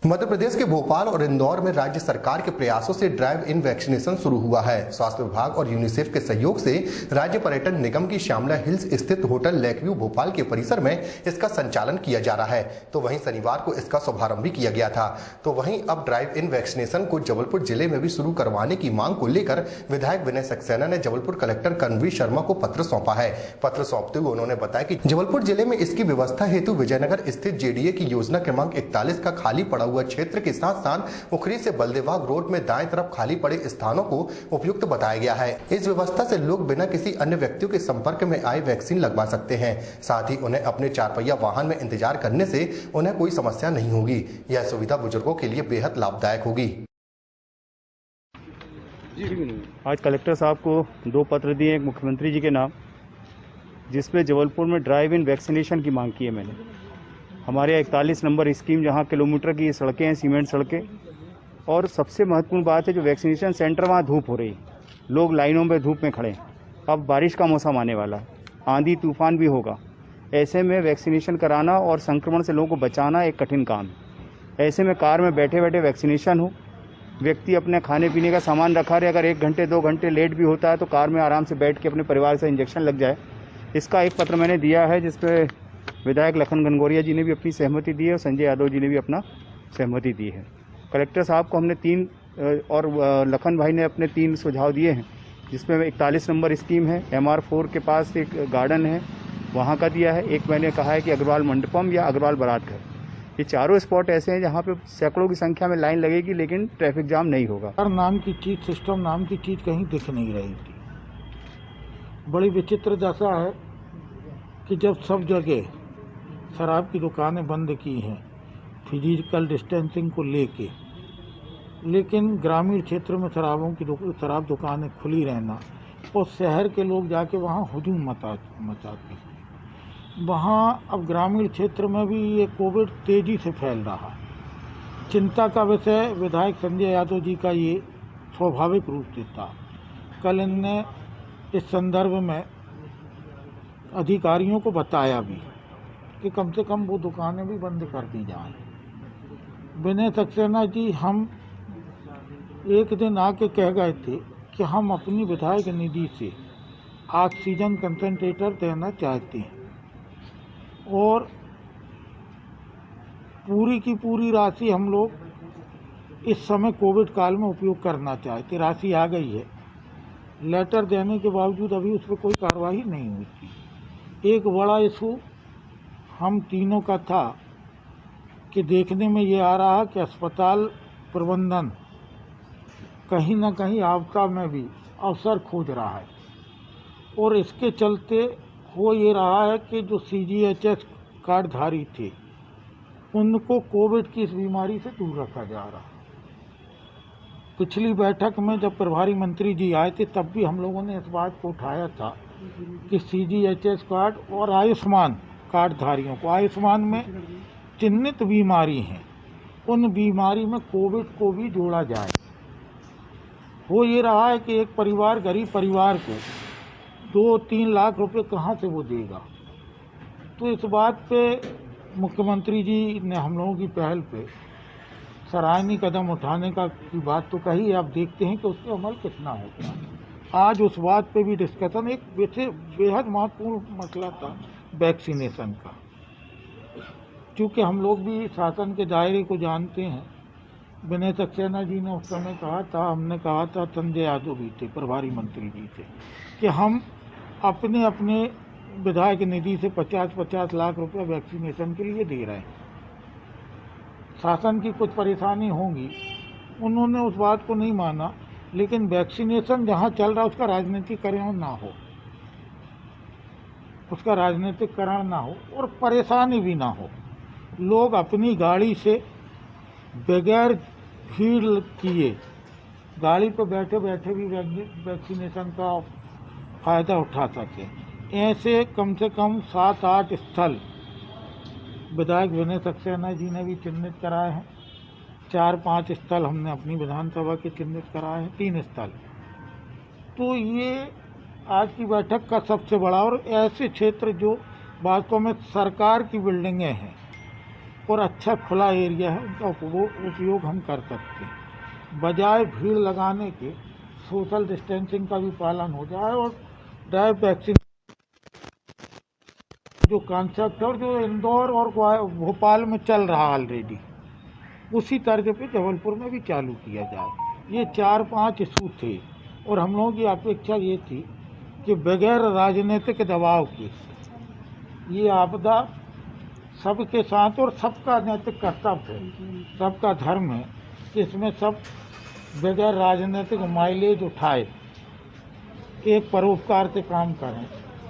मध्य प्रदेश के भोपाल और इंदौर में राज्य सरकार के प्रयासों से ड्राइव इन वैक्सीनेशन शुरू हुआ है। स्वास्थ्य विभाग और यूनिसेफ के सहयोग से राज्य पर्यटन निगम की श्यामला हिल्स स्थित होटल लेकव्यू भोपाल के परिसर में इसका संचालन किया जा रहा है। तो वहीं शनिवार को इसका शुभारंभ भी किया गया था। तो वहीं अब ड्राइव इन वैक्सीनेशन को जबलपुर जिले में भी शुरू करवाने की मांग को लेकर विधायक विनय सक्सेना ने जबलपुर कलेक्टर करणवीर शर्मा को पत्र सौंपा है। पत्र सौंपते हुए उन्होंने बताया कि जबलपुर जिले में इसकी व्यवस्था हेतु विजयनगर स्थित JDA की योजना क्रमांक 41 का खाली पड़ा हुआ क्षेत्र के साथ साथ उखरी से बल्देबाग रोड में दाएं तरफ खाली पड़े स्थानों को उपयुक्त बताया गया है। इस व्यवस्था से लोग बिना किसी अन्य व्यक्तियों के संपर्क में आए वैक्सीन लगवा सकते हैं। साथ ही उन्हें अपने 4 पहिया वाहन में इंतजार करने से उन्हें कोई समस्या नहीं होगी। यह सुविधा बुजुर्गों के लिए बेहद लाभदायक होगी। आज कलेक्टर साहब को 2 पत्र दिए, एक मुख्यमंत्री जी के नाम, जिसमें जबलपुर में ड्राइव इन वैक्सीनेशन की मांग की है मैंने। हमारे 41 नंबर स्कीम, जहां किलोमीटर की सड़कें हैं, सीमेंट सड़कें, और सबसे महत्वपूर्ण बात है जो वैक्सीनेशन सेंटर, वहां धूप हो रही है, लोग लाइनों में धूप में खड़े हैं। अब बारिश का मौसम आने वाला है, आंधी तूफान भी होगा। ऐसे में वैक्सीनेशन कराना और संक्रमण से लोगों को बचाना एक कठिन काम है। ऐसे में कार में बैठे बैठे वैक्सीनेशन हो, व्यक्ति अपने खाने पीने का सामान रखा रहे, अगर 1 घंटे 2 घंटे लेट भी होता है तो कार में आराम से बैठ के अपने परिवार से इंजेक्शन लग जाए। इसका एक पत्र मैंने दिया है, जिसपे विधायक लखन गनगोरिया जी ने भी अपनी सहमति दी है और संजय यादव जी ने भी अपना सहमति दी है। कलेक्टर साहब को हमने 3 और लखन भाई ने अपने 3 सुझाव दिए हैं, जिसमें 41 नंबर स्कीम है, MR4 के पास एक गार्डन है, वहाँ का दिया है। एक मैंने कहा है कि अग्रवाल मंडपम या अग्रवाल बारात घर, ये चारों स्पॉट ऐसे हैं जहाँ पे सैकड़ों की संख्या में लाइन लगेगी लेकिन ट्रैफिक जाम नहीं होगा। हर नाम की चीज़, सिस्टम नाम की चीज़ कहीं दिख नहीं रही थी। बड़ी विचित्र दशा है कि जब सब जगह शराब की दुकानें बंद की हैं फिजिकल डिस्टेंसिंग को लेके, लेकिन ग्रामीण क्षेत्र में शराब दुकानें खुली रहना और शहर के लोग जाके वहाँ हुजूम मचाते हैं। वहाँ अब ग्रामीण क्षेत्र में भी ये कोविड तेज़ी से फैल रहा है। चिंता का विषय विधायक संजय यादव जी का ये स्वाभाविक रूप से था। कल इनने इस संदर्भ में अधिकारियों को बताया भी कि कम से कम वो दुकानें भी बंद कर दी जाएं। विनय सक्सेना जी हम एक दिन आके कह गए थे कि हम अपनी विधायक निधि से ऑक्सीजन कंसंट्रेटर देना चाहते हैं और पूरी की पूरी राशि हम लोग इस समय कोविड काल में उपयोग करना चाहते। राशि आ गई है, लेटर देने के बावजूद अभी उस पर कोई कार्रवाई नहीं हुई थी। एक बड़ा इशू हम तीनों का था कि देखने में ये आ रहा कि अस्पताल प्रबंधन कहीं ना कहीं आपदा में भी अवसर खोज रहा है और इसके चलते हो ये रहा है कि जो CGHS कार्डधारी थे उनको कोविड की इस बीमारी से दूर रखा जा रहा है। पिछली बैठक में जब प्रभारी मंत्री जी आए थे तब भी हम लोगों ने इस बात को उठाया था कि CGHS कार्ड और आयुष्मान कार्डधारियों को, आयुष्मान में चिन्हित बीमारी हैं, उन बीमारी में कोविड को भी जोड़ा जाए। हो ये रहा है कि एक परिवार, गरीब परिवार को 2-3 लाख रुपए कहाँ से वो देगा। तो इस बात पे मुख्यमंत्री जी ने हम लोगों की पहल पे सराहनीय कदम उठाने की बात तो कही है। अब देखते हैं कि उस पर अमल कितना होता है। आज उस बात पे भी डिस्कशन, एक बेहद महत्वपूर्ण मसला था वैक्सीनेशन का, क्योंकि हम लोग भी शासन के दायरे को जानते हैं। विनय सक्सेना जी ने उस समय कहा था, हमने कहा था, संजय यादव भी थे, प्रभारी मंत्री जी थे, कि हम अपने अपने विधायक निधि से 50-50 लाख रुपए वैक्सीनेशन के लिए दे रहे हैं। शासन की कुछ परेशानी होंगी, उन्होंने उस बात को नहीं माना, लेकिन वैक्सीनेशन जहां चल रहा है उसका राजनीतिकरण ना हो, उसका राजनीतिकरण ना हो और परेशानी भी ना हो। लोग अपनी गाड़ी से बगैर भीड़ किए गाड़ी पर बैठे बैठे भी वैक्सीनेशन का फ़ायदा उठा सकें। ऐसे कम से कम 7-8 स्थल विधायक विनय सक्सेना जी ने भी चिन्हित कराए हैं। 4-5 स्थल हमने अपनी विधानसभा के चिन्हित कराए हैं, 3 स्थल। तो ये आज की बैठक का सबसे बड़ा, और ऐसे क्षेत्र जो वास्तव में सरकार की बिल्डिंगें हैं, और अच्छा खुला एरिया है, उनका उपयोग हम कर सकते हैं। बजाय भीड़ लगाने के सोशल डिस्टेंसिंग का भी पालन हो जाए और ड्राइव वैक्सीन जो कॉन्सेप्ट है और जो इंदौर और भोपाल में चल रहा ऑलरेडी, उसी तर्ज पे जबलपुर में भी चालू किया जाए। ये 4-5 इशू थे और हम लोगों की अपेक्षा ये थी कि बगैर राजनीतिक दबाव के ये आपदा सबके साथ और सबका नैतिक कर्तव्य है, सबका धर्म है कि इसमें सब बगैर राजनीतिक माइलेज उठाए, एक परोपकार से काम करें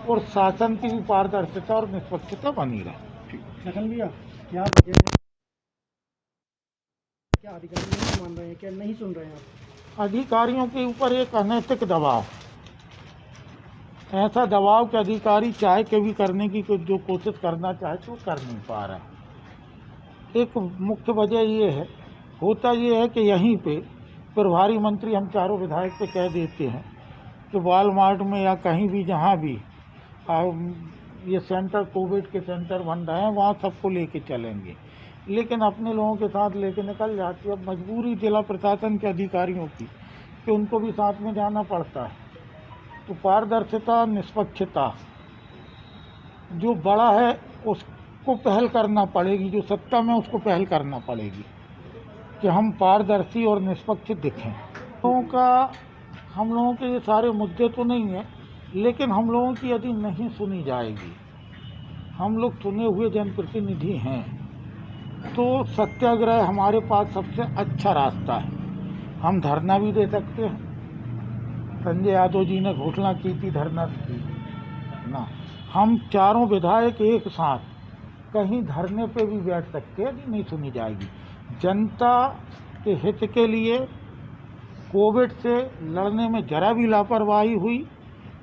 और शासन की भी पारदर्शिता और निष्पक्षता बनी रहे। लखन भैया, क्या अधिकारी नहीं मान रहे हैं, क्या नहीं सुन रहे हैं आप? अधिकारियों के ऊपर एक अनैतिक दबाव, ऐसा दबाव कि अधिकारी चाहे के भी करने की जो कोशिश करना चाहे तो कर नहीं पा रहा है। एक मुख्य वजह ये है, होता ये है कि यहीं पे प्रभारी मंत्री हम चारों विधायक पे कह देते हैं कि वॉलमार्ट में या कहीं भी जहाँ भी ये सेंटर कोविड के सेंटर बन रहे हैं वहाँ सबको लेके चलेंगे, लेकिन अपने लोगों के साथ लेके निकल जाती है। अब मजबूरी जिला प्रशासन के अधिकारियों की कि उनको भी साथ में जाना पड़ता है। तो पारदर्शिता, निष्पक्षता जो बड़ा है उसको पहल करना पड़ेगी, जो सत्ता में उसको पहल करना पड़ेगी कि हम पारदर्शी और निष्पक्ष दिखें। हम लोगों के ये सारे मुद्दे तो नहीं हैं, लेकिन हम लोगों की यदि नहीं सुनी जाएगी, हम लोग चुने हुए जनप्रतिनिधि हैं, तो सत्याग्रह हमारे पास सबसे अच्छा रास्ता है। हम धरना भी दे सकते हैं, संजय यादव जी ने घोषणा की थी धरना की ना, हम चारों विधायक एक साथ कहीं धरने पे भी बैठ सकते हैं यदि नहीं सुनी जाएगी। जनता के हित के लिए कोविड से लड़ने में जरा भी लापरवाही हुई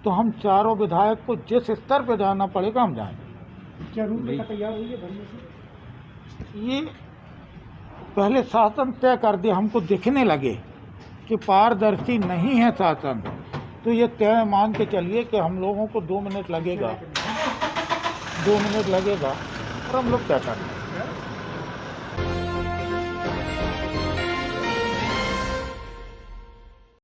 तो हम चारों विधायक को जिस स्तर पे जाना पड़ेगा हम जाएंगे। क्या रूपरेखा तैयार हुई है धरने की? ये पहले शासन तय कर दे, हमको दिखने लगे कि पारदर्शी नहीं है शासन, तो ये तय मान के चलिए कि हम लोगों को 2 मिनट लगेगा और हम लोग तय करें।